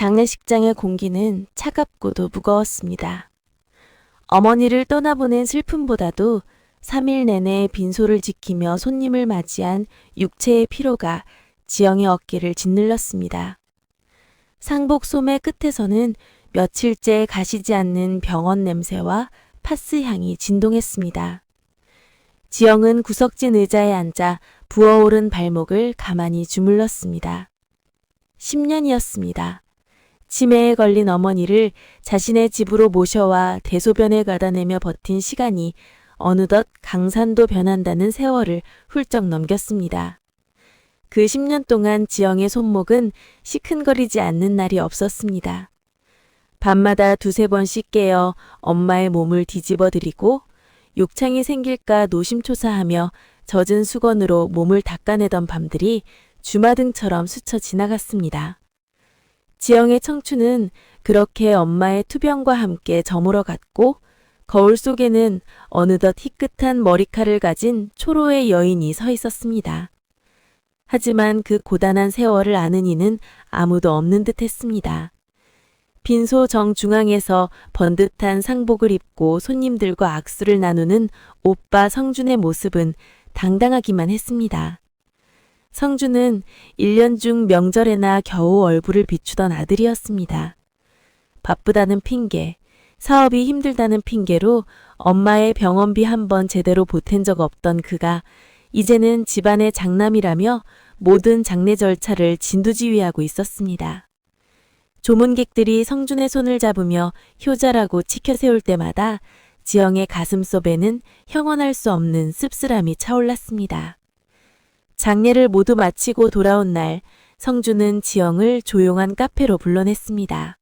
장례식장의 공기는 차갑고도 무거웠습니다. 어머니를 떠나보낸 슬픔보다도 3일 내내 빈소를 지키며 손님을 맞이한 육체의 피로가 지영의 어깨를 짓눌렀습니다. 상복 소매 끝에서는 며칠째 가시지 않는 병원 냄새와 파스 향이 진동했습니다. 지영은 구석진 의자에 앉아 부어오른 발목을 가만히 주물렀습니다. 10년이었습니다. 치매에 걸린 어머니를 자신의 집으로 모셔와 대소변을 가다내며 버틴 시간이 어느덧 강산도 변한다는 세월을 훌쩍 넘겼습니다. 그 10년 동안 지영의 손목은 시큰거리지 않는 날이 없었습니다. 밤마다 2~3번씩 깨어 엄마의 몸을 뒤집어드리고 욕창이 생길까 노심초사하며 젖은 수건으로 몸을 닦아내던 밤들이 주마등처럼 스쳐 지나갔습니다. 지영의 청춘은 그렇게 엄마의 투병과 함께 저물어 갔고 거울 속에는 어느덧 희끗한 머리칼을 가진 초로의 여인이 서 있었습니다. 하지만 그 고단한 세월을 아는 이는 아무도 없는 듯 했습니다. 빈소 정중앙에서 번듯한 상복을 입고 손님들과 악수를 나누는 오빠 성준의 모습은 당당하기만 했습니다. 성준은 1년 중 명절에나 겨우 얼굴을 비추던 아들이었습니다. 바쁘다는 핑계, 사업이 힘들다는 핑계로 엄마의 병원비 한 번 제대로 보탠 적 없던 그가 이제는 집안의 장남이라며 모든 장례 절차를 진두지휘하고 있었습니다. 조문객들이 성준의 손을 잡으며 효자라고 치켜세울 때마다 지영의 가슴속에는 형언할 수 없는 씁쓸함이 차올랐습니다. 장례를 모두 마치고 돌아온 날 성준은 지영을 조용한 카페로 불러냈습니다.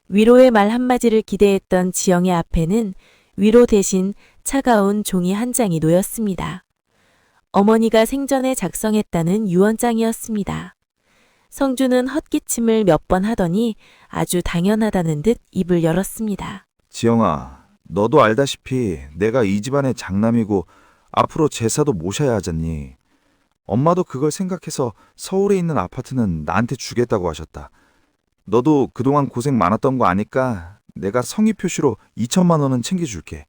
위로의 말 한마디를 기대했던 지영의 앞에는 위로 대신 차가운 종이 한 장이 놓였습니다. 어머니가 생전에 작성했다는 유언장이었습니다. 성준은 헛기침을 몇 번 하더니 아주 당연하다는 듯 입을 열었습니다. 지영아, 너도 알다시피 내가 이 집안의 장남이고 앞으로 제사도 모셔야 하잖니. 엄마도 그걸 생각해서 서울에 있는 아파트는 나한테 주겠다고 하셨다. 너도 그동안 고생 많았던 거 아니까 내가 성의 표시로 2천만 원은 챙겨줄게.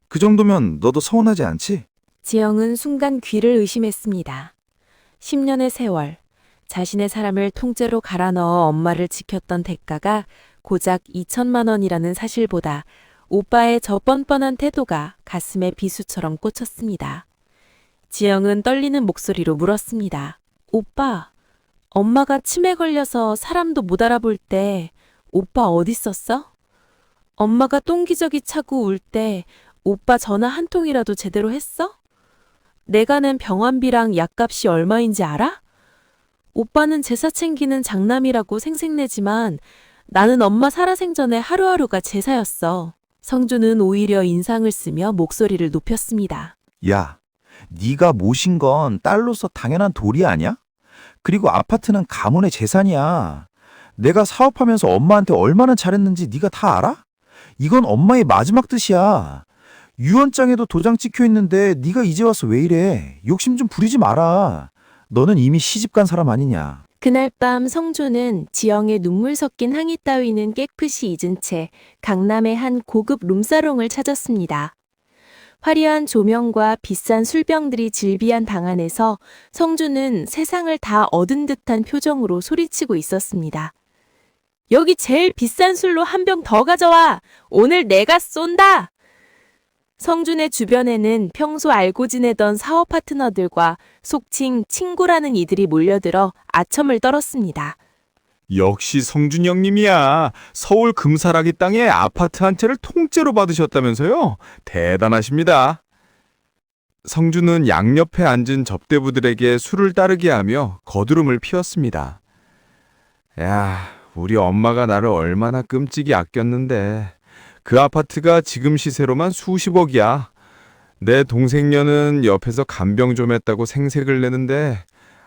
그 정도면 너도 서운하지 않지? 지영은 순간 귀를 의심했습니다. 10년의 세월, 자신의 사람을 통째로 갈아 넣어 엄마를 지켰던 대가가 고작 2천만 원이라는 사실보다 오빠의 저 뻔뻔한 태도가 가슴에 비수처럼 꽂혔습니다. 지영은 떨리는 목소리로 물었습니다. 오빠, 엄마가 치매 걸려서 사람도 못 알아볼 때 오빠 어디 있었어? 엄마가 똥기저귀 차고 울 때 오빠 전화 한 통이라도 제대로 했어? 내가 낸 병원비랑 약값이 얼마인지 알아? 오빠는 제사 챙기는 장남이라고 생색내지만 나는 엄마 살아생전에 하루하루가 제사였어. 성준은 오히려 인상을 쓰며 목소리를 높였습니다. 야, 네가 모신 건 딸로서 당연한 도리 아니야? 그리고 아파트는 가문의 재산이야. 내가 사업하면서 엄마한테 얼마나 잘했는지 네가 다 알아? 이건 엄마의 마지막 뜻이야. 유언장에도 도장 찍혀 있는데 네가 이제 와서 왜 이래? 욕심 좀 부리지 마라. 너는 이미 시집간 사람 아니냐. 그날 밤 성준은 지영의 눈물 섞인 항의 따위는 깨끗이 잊은 채 강남의 한 고급 룸사롱을 찾았습니다. 화려한 조명과 비싼 술병들이 질비한 방 안에서 성준은 세상을 다 얻은 듯한 표정으로 소리치고 있었습니다. 여기 제일 비싼 술로 한 병 더 가져와! 오늘 내가 쏜다! 성준의 주변에는 평소 알고 지내던 사업 파트너들과 속칭 친구라는 이들이 몰려들어 아첨을 떨었습니다. 역시 성준 형님이야. 서울 금사라기 땅에 아파트 한 채를 통째로 받으셨다면서요? 대단하십니다. 성준은 양옆에 앉은 접대부들에게 술을 따르게 하며 거두름을 피웠습니다. 야, 우리 엄마가 나를 얼마나 끔찍이 아꼈는데 그 아파트가 지금 시세로만 수십억이야. 내 동생녀는 옆에서 간병 좀 했다고 생색을 내는데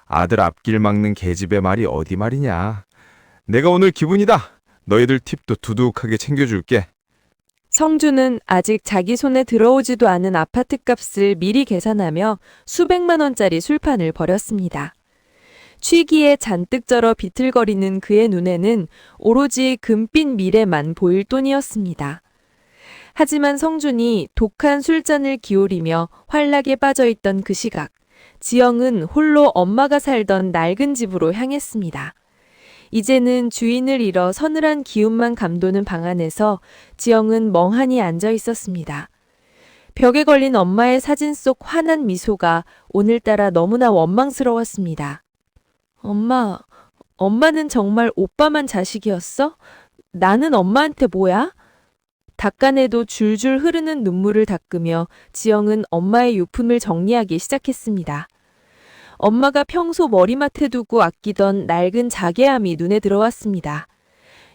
아들 앞길 막는 계집의 말이 어디 말이냐. 내가 오늘 기분이다. 너희들 팁도 두둑하게 챙겨줄게. 성준은 아직 자기 손에 들어오지도 않은 아파트 값을 미리 계산하며 수백만 원짜리 술판을 벌였습니다. 취기에 잔뜩 절어 비틀거리는 그의 눈에는 오로지 금빛 미래만 보일 뿐이었습니다. 하지만 성준이 독한 술잔을 기울이며 활락에 빠져있던 그 시각, 지영은 홀로 엄마가 살던 낡은 집으로 향했습니다. 이제는 주인을 잃어 서늘한 기운만 감도는 방 안에서 지영은 멍하니 앉아 있었습니다. 벽에 걸린 엄마의 사진 속 환한 미소가 오늘따라 너무나 원망스러웠습니다. 엄마는 정말 오빠만 자식이었어? 나는 엄마한테 뭐야? 닦아내도 줄줄 흐르는 눈물을 닦으며 지영은 엄마의 유품을 정리하기 시작했습니다. 엄마가 평소 머리맡에 두고 아끼던 낡은 자개함이 눈에 들어왔습니다.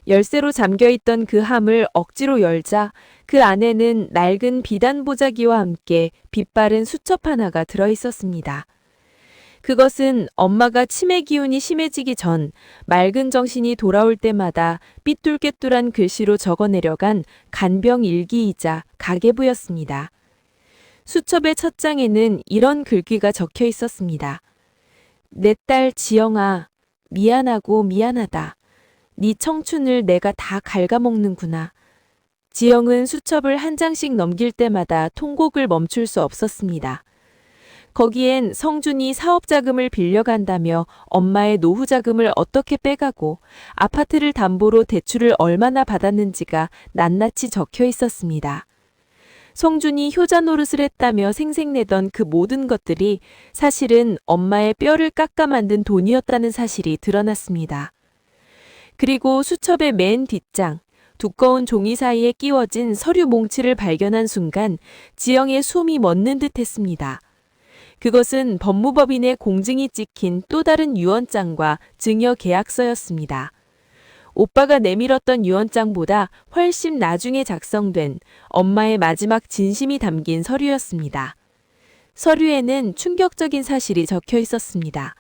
열쇠로 잠겨있던 그 함을 억지로 열자 그 안에는 낡은 비단 보자기와 함께 빛바른 수첩 하나가 들어있었습니다. 그것은 엄마가 치매 기운이 심해지기 전 맑은 정신이 돌아올 때마다 삐뚤깨뚤한 글씨로 적어내려간 간병 일기이자 가계부였습니다. 수첩의 첫 장에는 이런 글귀가 적혀 있었습니다. 내 딸 지영아, 미안하고 미안하다. 네 청춘을 내가 다 갉아먹는구나. 지영은 수첩을 한 장씩 넘길 때마다 통곡을 멈출 수 없었습니다. 거기엔 성준이 사업자금을 빌려간다며 엄마의 노후자금을 어떻게 빼가고 아파트를 담보로 대출을 얼마나 받았는지가 낱낱이 적혀 있었습니다. 성준이 효자 노릇을 했다며 생색내던 그 모든 것들이 사실은 엄마의 뼈를 깎아 만든 돈이었다는 사실이 드러났습니다. 그리고 수첩의 맨 뒷장, 두꺼운 종이 사이에 끼워진 서류 몽치를 발견한 순간 지영의 숨이 멎는 듯 했습니다. 그것은 법무법인의 공증이 찍힌 또 다른 유언장과 증여 계약서였습니다. 오빠가 내밀었던 유언장보다 훨씬 나중에 작성된 엄마의 마지막 진심이 담긴 서류였습니다. 서류에는 충격적인 사실이 적혀 있었습니다.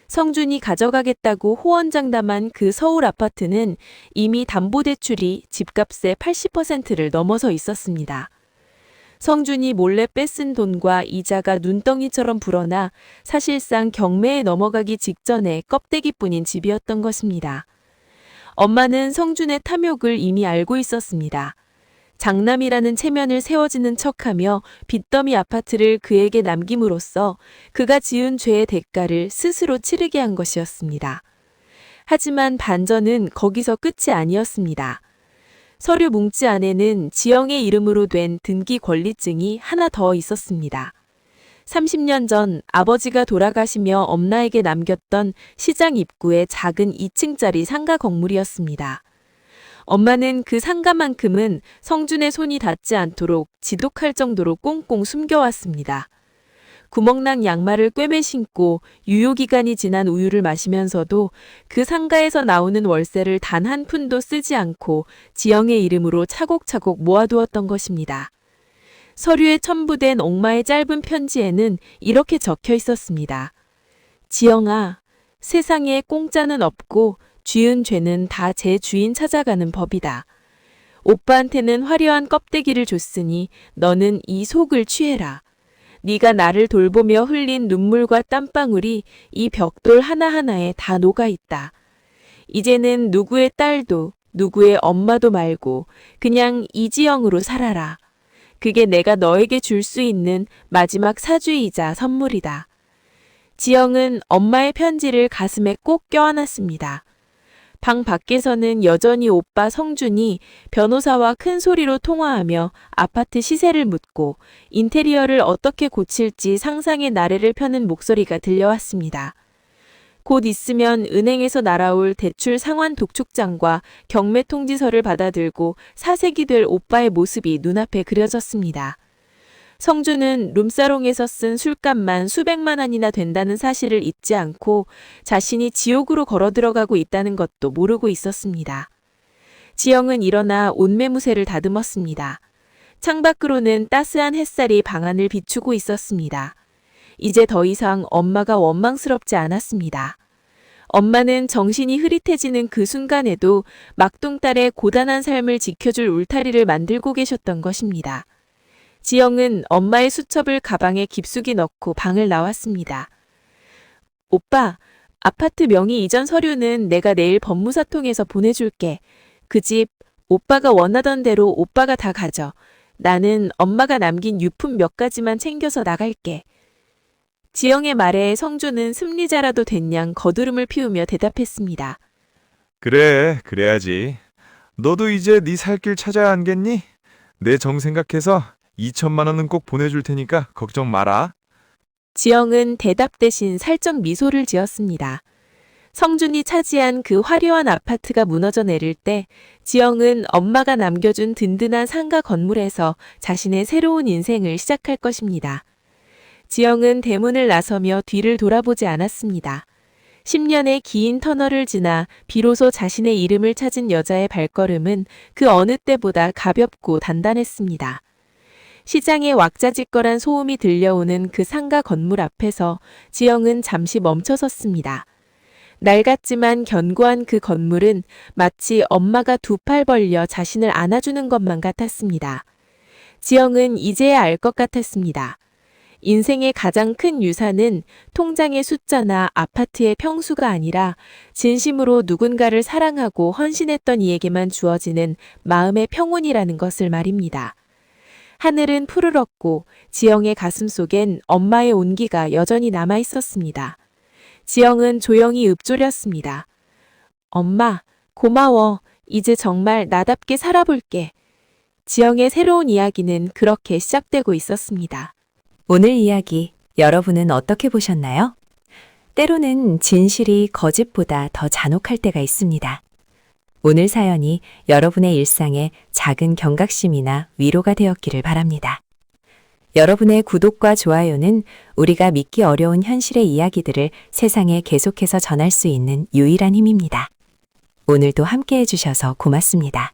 성준이 가져가겠다고 호언장담한 그 서울 아파트는 이미 담보대출이 집값의 80%를 넘어서 있었습니다. 성준이 몰래 뺏은 돈과 이자가 눈덩이처럼 불어나 사실상 경매에 넘어가기 직전에 껍데기뿐인 집이었던 것입니다. 엄마는 성준의 탐욕을 이미 알고 있었습니다. 장남이라는 체면을 세워지는 척하며 빚더미 아파트를 그에게 남김으로써 그가 지은 죄의 대가를 스스로 치르게 한 것이었습니다. 하지만 반전은 거기서 끝이 아니었습니다. 서류 뭉치 안에는 지영의 이름으로 된 등기 권리증이 하나 더 있었습니다. 30년 전 아버지가 돌아가시며 엄마에게 남겼던 시장 입구의 작은 2층짜리 상가 건물이었습니다. 엄마는 그 상가만큼은 성준의 손이 닿지 않도록 지독할 정도로 꽁꽁 숨겨왔습니다. 구멍난 양말을 꿰매 신고 유효기간이 지난 우유를 마시면서도 그 상가에서 나오는 월세를 단 한 푼도 쓰지 않고 지영의 이름으로 차곡차곡 모아두었던 것입니다. 서류에 첨부된 옥마의 짧은 편지에는 이렇게 적혀 있었습니다. 지영아, 세상에 공짜는 없고 쥐은 죄는 다 제 주인 찾아가는 법이다. 오빠한테는 화려한 껍데기를 줬으니 너는 이 속을 취해라. 네가 나를 돌보며 흘린 눈물과 땀방울이 이 벽돌 하나하나에 다 녹아있다. 이제는 누구의 딸도 누구의 엄마도 말고 그냥 이지영으로 살아라. 그게 내가 너에게 줄 수 있는 마지막 사주이자 선물이다. 지영은 엄마의 편지를 가슴에 꼭 껴안았습니다. 방 밖에서는 여전히 오빠 성준이 변호사와 큰 소리로 통화하며 아파트 시세를 묻고 인테리어를 어떻게 고칠지 상상의 나래를 펴는 목소리가 들려왔습니다. 곧 있으면 은행에서 날아올 대출 상환 독촉장과 경매 통지서를 받아들고 사색이 될 오빠의 모습이 눈앞에 그려졌습니다. 성준은 룸사롱에서 쓴 술값만 수백만 원이나 된다는 사실을 잊지 않고 자신이 지옥으로 걸어 들어가고 있다는 것도 모르고 있었습니다. 지영은 일어나 옷매무새를 다듬었습니다. 창밖으로는 따스한 햇살이 방안을 비추고 있었습니다. 이제 더 이상 엄마가 원망스럽지 않았습니다. 엄마는 정신이 흐릿해지는 그 순간에도 막둥딸의 고단한 삶을 지켜줄 울타리를 만들고 계셨던 것입니다. 지영은 엄마의 수첩을 가방에 깊숙이 넣고 방을 나왔습니다. 오빠, 아파트 명의 이전 서류는 내가 내일 법무사 통해서 보내줄게. 그 집 오빠가 원하던 대로 오빠가 다 가져. 나는 엄마가 남긴 유품 몇 가지만 챙겨서 나갈게. 지영의 말에 성주는 승리자라도 된 양 거두름을 피우며 대답했습니다. 그래, 그래야지. 너도 이제 네 살 길 찾아야 하겠니? 내 정 생각해서 2천만 원은 꼭 보내줄 테니까 걱정 마라. 지영은 대답 대신 살짝 미소를 지었습니다. 성준이 차지한 그 화려한 아파트가 무너져 내릴 때 지영은 엄마가 남겨준 든든한 상가 건물에서 자신의 새로운 인생을 시작할 것입니다. 지영은 대문을 나서며 뒤를 돌아보지 않았습니다. 10년의 긴 터널을 지나 비로소 자신의 이름을 찾은 여자의 발걸음은 그 어느 때보다 가볍고 단단했습니다. 시장의 왁자지껄한 소음이 들려오는 그 상가 건물 앞에서 지영은 잠시 멈춰섰습니다. 낡았지만 견고한 그 건물은 마치 엄마가 두 팔 벌려 자신을 안아주는 것만 같았습니다. 지영은 이제야 알 것 같았습니다. 인생의 가장 큰 유산은 통장의 숫자나 아파트의 평수가 아니라 진심으로 누군가를 사랑하고 헌신했던 이에게만 주어지는 마음의 평온이라는 것을 말입니다. 하늘은 푸르렀고 지영의 가슴 속엔 엄마의 온기가 여전히 남아 있었습니다. 지영은 조용히 읊조렸습니다. 엄마, 고마워. 이제 정말 나답게 살아볼게. 지영의 새로운 이야기는 그렇게 시작되고 있었습니다. 오늘 이야기 여러분은 어떻게 보셨나요? 때로는 진실이 거짓보다 더 잔혹할 때가 있습니다. 오늘 사연이 여러분의 일상에 작은 경각심이나 위로가 되었기를 바랍니다. 여러분의 구독과 좋아요는 우리가 믿기 어려운 현실의 이야기들을 세상에 계속해서 전할 수 있는 유일한 힘입니다. 오늘도 함께 해주셔서 고맙습니다.